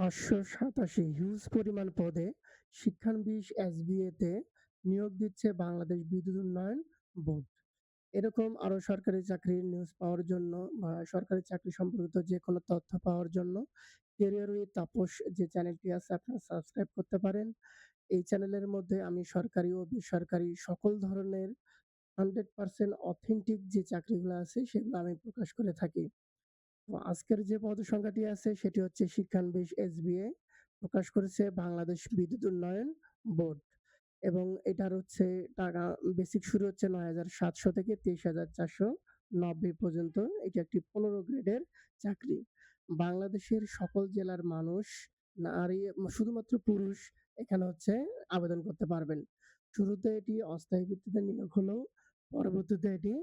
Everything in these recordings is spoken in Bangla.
587 হিউজ পরিমাণ পদে শিক্ষানবিশ এসবিএতে নিয়োগ দিচ্ছে বাংলাদেশ বিদ্যুৎ উন্নয়ন বোর্ড। এরকম আরো সরকারি চাকরির নিউজ পাওয়ার জন্য বা সরকারি চাকরি সম্পর্কিত যেকোনো তথ্য পাওয়ার জন্য ক্যারিয়ার উইথ তাপস যে চ্যানেলটি আছে আপনারা সাবস্ক্রাইব করতে পারেন। এই চ্যানেলের মধ্যে আমি সরকারি ও বেসরকারি সকল ধরনের 100% অথেন্টিক যে চাকরিগুলো আছে সেগুলো আমি প্রকাশ করে থাকি। তো আজকের যে পদসংখ্যাটি আছে সেটি হচ্ছে শিক্ষানবিশ এসবিএ, প্রকাশ করেছে বাংলাদেশ বিদ্যুৎ উন্নয়ন বোর্ড এবং এটার হচ্ছে টাকা বেসিক শুরু হচ্ছে ৯,৭০০ থেকে ২৩,৪৯০ পর্যন্ত। এটি একটি ১৫ গ্রেডের চাকরি। বাংলাদেশের সকল জেলার মানুষ, নারী, শুধুমাত্র পুরুষ এখানে হচ্ছে আবেদন করতে পারবেন। শুরুতে এটি অস্থায়ী ভিত্তিতে নিয়োগ হলেও পরবর্তীতে এটি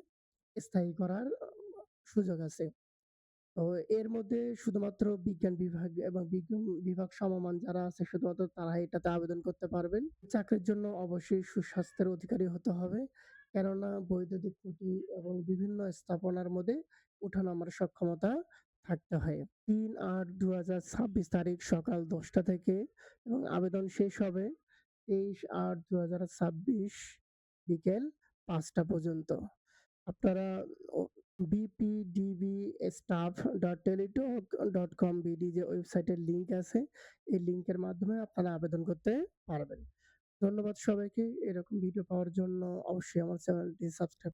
স্থায়ী করার সুযোগ আছে। তো এর মধ্যে শুধুমাত্র বিজ্ঞান বিভাগ এবং বিজ্ঞান বিভাগ সমমান যারা আছে শুধুমাত্র তারাই এটাতে আবেদন করতে পারবেন। চাকরির জন্য অবশ্যই সুস্বাস্থ্যের অধিকারী হতে হবে। কেননা বৈদ্যুতিক খুঁটি এবং বিভিন্ন স্থাপনার মধ্যে ওঠানামার সক্ষমতা থাকতে হয়। ৩/৮/২০২৬ তারিখ সকাল ১০টা থেকে এবং আবেদন শেষ হবে ২৩/৮/২০২৬ বিকেল ৫টা পর্যন্ত। আপনারা ও bpdbstaff.teletalk.com.bd যে ওয়েবসাইটের লিংক আছে, এই লিংকের মাধ্যমে আপনারা আবেদন করতে পারবেন। ধন্যবাদ সবাইকে। এরকম ভিডিও পাওয়ার জন্য অবশ্যই আমার চ্যানেলটি সাবস্ক্রাইব